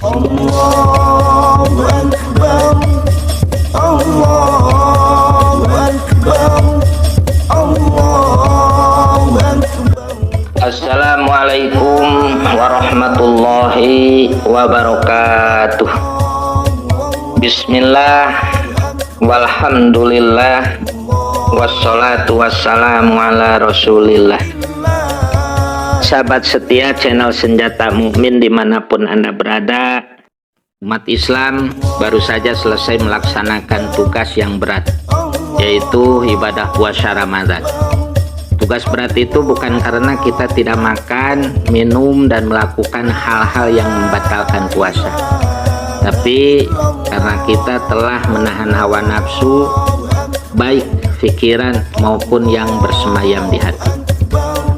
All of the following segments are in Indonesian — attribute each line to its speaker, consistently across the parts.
Speaker 1: Allahu Akbar, Allahu Akbar, Allahu Akbar.
Speaker 2: Assalamualaikum warahmatullahi wabarakatuh. Bismillah, walhamdulillah, wassalatu wassalamu ala rasulillah. Sahabat setia channel Senjata Mukmin dimanapun Anda berada, umat Islam baru saja selesai melaksanakan tugas yang berat, yaitu ibadah puasa Ramadan. Tugas berat itu bukan karena kita tidak makan, minum, dan melakukan hal-hal yang membatalkan puasa, tapi karena kita telah menahan hawa nafsu, baik pikiran maupun yang bersemayam di hati.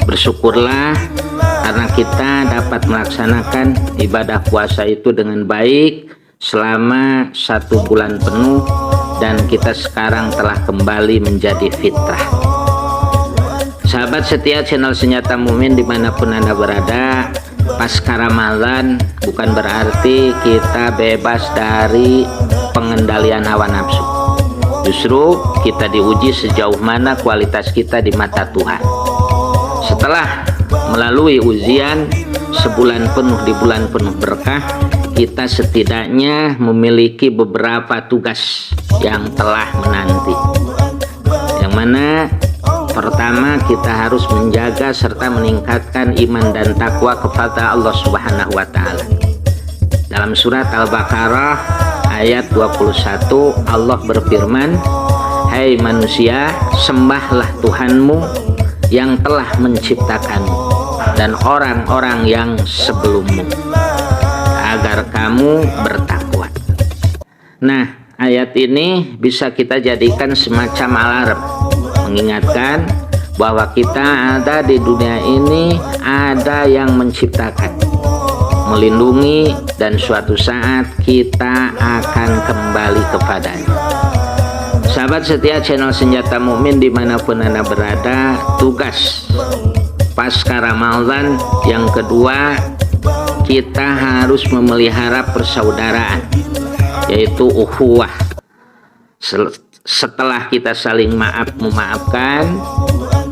Speaker 2: Bersyukurlah karena kita dapat melaksanakan ibadah puasa itu dengan baik selama 1 bulan penuh, dan kita sekarang telah kembali menjadi fitrah. Sahabat setia channel Senjata Mukmin dimanapun Anda berada, pasca Ramadan bukan berarti kita bebas dari pengendalian hawa nafsu. Justru kita diuji sejauh mana kualitas kita di mata Tuhan. Setelah melalui ujian sebulan penuh di bulan penuh berkah, kita setidaknya memiliki beberapa tugas yang telah menanti. Yang mana pertama, kita harus menjaga serta meningkatkan iman dan takwa kepada Allah Subhanahu wa Ta'ala. Dalam surat Al-Baqarah ayat 21, Allah berfirman, "Hai manusia, sembahlah Tuhanmu yang telah menciptakanmu dan orang-orang yang sebelummu, agar kamu bertakwa." Nah, ayat ini bisa kita jadikan semacam alarm, mengingatkan bahwa kita ada di dunia ini, ada yang menciptakan, melindungi, dan suatu saat kita akan kembali kepadanya. Sahabat setia channel Senjata Mukmin dimanapun Anda berada, tugas pasca Ramadan yang kedua, kita harus memelihara persaudaraan, yaitu ukhuwah. Setelah kita saling memaafkan,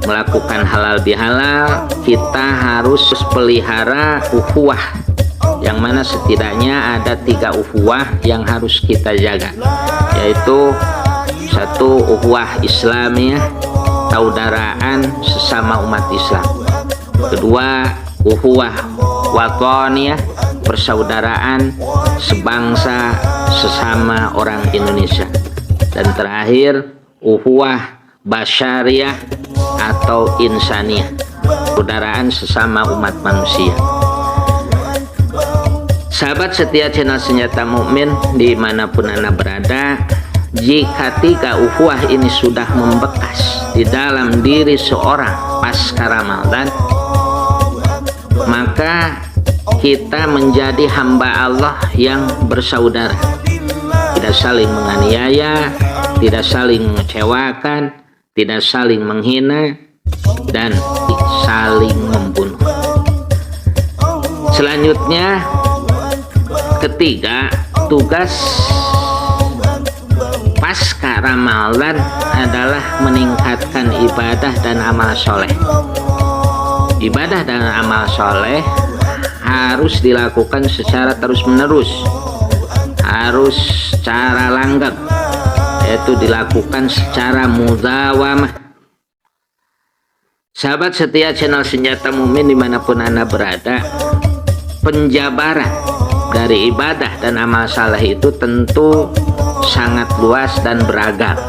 Speaker 2: melakukan halal bihalal, kita harus pelihara ukhuwah, yang mana setidaknya ada 3 ukhuwah yang harus kita jaga, yaitu 1, ukhuwah Islamiyah, persaudaraan sesama umat Islam. 2, ukhuwah wataniyah, persaudaraan sebangsa sesama orang Indonesia. Dan terakhir, ukhuwah basyariyah atau insaniyah, persaudaraan sesama umat manusia. Sahabat setia channel Senjata Mukmin dimanapun Anda berada, jika 3 ukhuwah ini sudah membekas di dalam diri seorang pasca Ramadan, maka kita menjadi hamba Allah yang bersaudara, tidak saling menganiaya, tidak saling mengecewakan, tidak saling menghina, dan saling membunuh. Selanjutnya, ketiga, tugas pasca Ramadan adalah meningkatkan ibadah dan amal soleh. Ibadah dan amal soleh harus dilakukan secara terus-menerus, harus secara langgeng, yaitu dilakukan secara mudawamah. Sahabat setia channel Senjata Mukmin dimanapun Anda berada, penjabaran dari ibadah dan amal saleh itu tentu sangat luas dan beragam.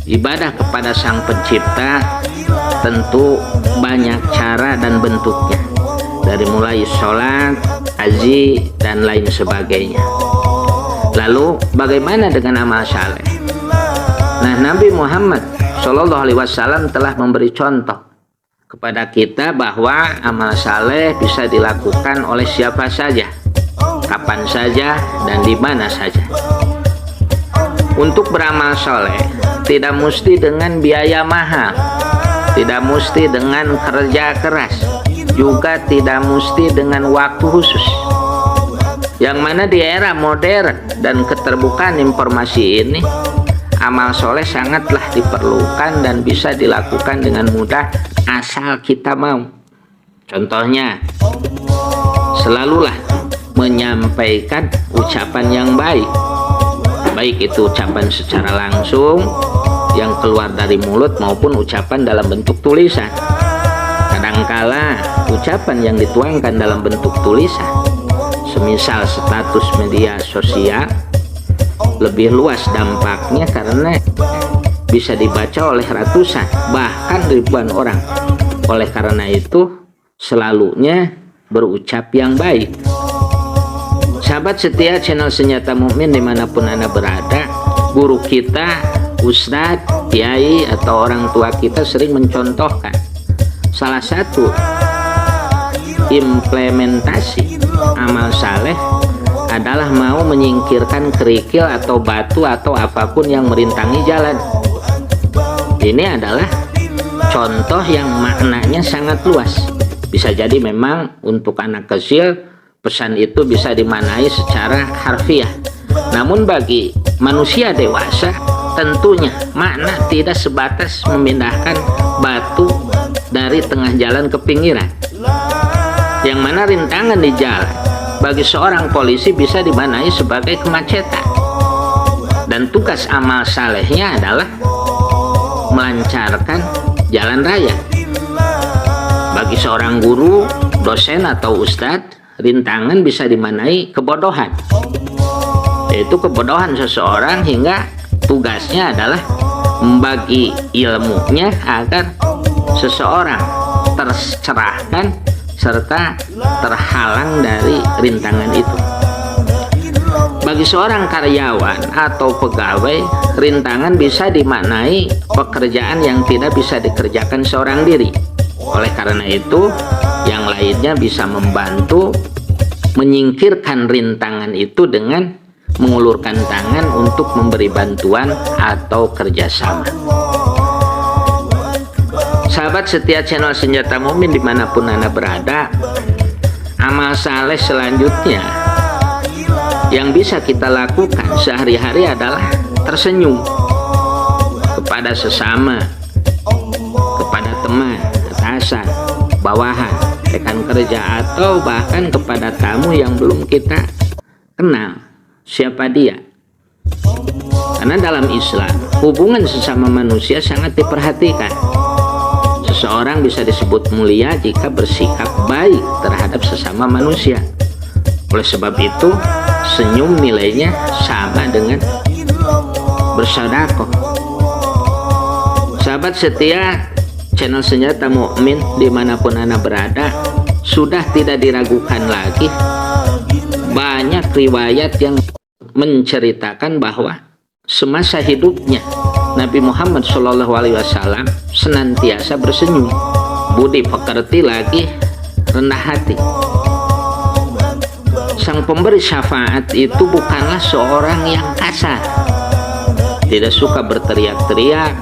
Speaker 2: Ibadah kepada Sang Pencipta tentu banyak cara dan bentuknya, dari mulai sholat, haji, dan lain sebagainya. Lalu bagaimana dengan amal saleh? Nah, Nabi Muhammad SAW telah memberi contoh kepada kita bahwa amal saleh bisa dilakukan oleh siapa saja, kapan saja, dan di mana saja. Untuk beramal soleh tidak mesti dengan biaya mahal, tidak mesti dengan kerja keras, juga tidak mesti dengan waktu khusus. Yang mana di era modern dan keterbukaan informasi ini, amal soleh sangatlah diperlukan dan bisa dilakukan dengan mudah asal kita mau. Contohnya, selalulah menyampaikan ucapan yang baik, baik itu ucapan secara langsung yang keluar dari mulut maupun ucapan dalam bentuk tulisan. Kadangkala ucapan yang dituangkan dalam bentuk tulisan, semisal status media sosial, lebih luas dampaknya karena bisa dibaca oleh ratusan bahkan ribuan orang. Oleh karena itu selalunya berucap yang baik. Sahabat setia channel Senjata Mukmin dimanapun Anda berada, guru kita, ustadz, kiai, atau orang tua kita sering mencontohkan salah satu implementasi amal saleh adalah mau menyingkirkan kerikil atau batu atau apapun yang merintangi jalan. Ini adalah contoh yang maknanya sangat luas. Bisa jadi memang untuk anak kecil pesan itu bisa dimaknai secara harfiah. Namun bagi manusia dewasa tentunya makna tidak sebatas memindahkan batu dari tengah jalan ke pinggiran. Yang mana rintangan di jalan bagi seorang polisi bisa dimaknai sebagai kemacetan. Dan tugas amal salehnya adalah melancarkan jalan raya. Bagi seorang guru, dosen, atau ustadz, rintangan bisa dimaknai kebodohan, yaitu kebodohan seseorang hingga tugasnya adalah membagi ilmunya agar seseorang tercerahkan serta terhalang dari rintangan itu. Bagi seorang karyawan atau pegawai, rintangan bisa dimaknai pekerjaan yang tidak bisa dikerjakan seorang diri. Oleh karena itu, yang lainnya bisa membantu menyingkirkan rintangan itu dengan mengulurkan tangan untuk memberi bantuan atau kerjasama. Sahabat setia channel Senjata Mukmin dimanapun Anda berada, amal saleh selanjutnya yang bisa kita lakukan sehari-hari adalah tersenyum kepada sesama, kepada teman, atasan, bawahan, rekan kerja, atau bahkan kepada tamu yang belum kita kenal siapa dia. Karena dalam Islam, hubungan sesama manusia sangat diperhatikan. Seseorang bisa disebut mulia jika bersikap baik terhadap sesama manusia. Oleh sebab itu, senyum nilainya sama dengan bersedekah. Sahabat setia channel Senjata Mukmin dimanapun Anda berada, sudah tidak diragukan lagi, banyak riwayat yang menceritakan bahwa semasa hidupnya Nabi Muhammad SAW senantiasa bersenyum, budi pekerti lagi rendah hati. Sang pemberi syafaat itu bukanlah seorang yang kasar, tidak suka berteriak-teriak,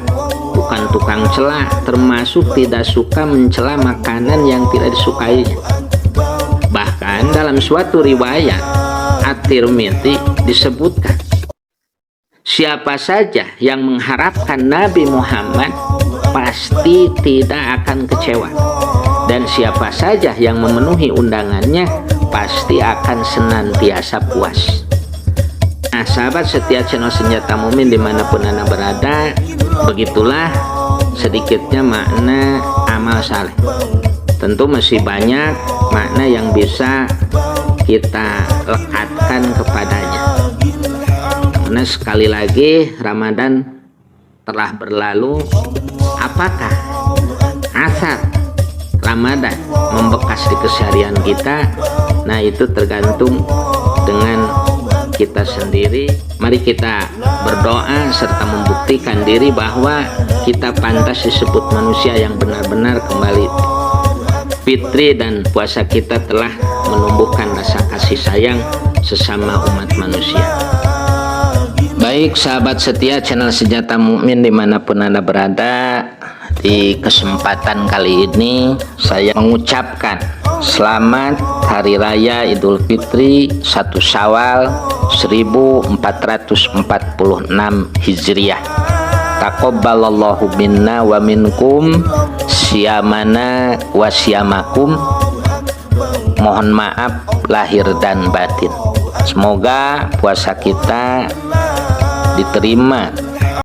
Speaker 2: bukan tukang cela, termasuk tidak suka mencela makanan yang tidak disukainya. Bahkan dalam suatu riwayat At-Tirmidzi disebutkan, siapa saja yang mengharapkan Nabi Muhammad pasti tidak akan kecewa, dan siapa saja yang memenuhi undangannya pasti akan senantiasa puas. Nah, sahabat setia channel Senjata Mukmin dimanapun Anda berada, begitulah sedikitnya makna amal saleh. Tentu masih banyak makna yang bisa kita lekatkan kepadanya. Karena sekali lagi Ramadan telah berlalu, apakah asar Ramadan membekas di keseharian kita? Nah, itu tergantung dengan kita sendiri. Mari kita berdoa serta membuktikan diri bahwa kita pantas disebut manusia yang benar-benar kembali fitri, dan puasa kita telah menumbuhkan rasa kasih sayang sesama umat manusia. Baik sahabat setia channel Senjata Mukmin dimanapun Anda berada, di kesempatan kali ini saya mengucapkan Selamat Hari Raya Idul Fitri 1 Syawal 1446 Hijriah. Taqabbalallahu minna wa minkum siyamana wa siyamakum. Mohon maaf lahir dan batin. Semoga puasa kita diterima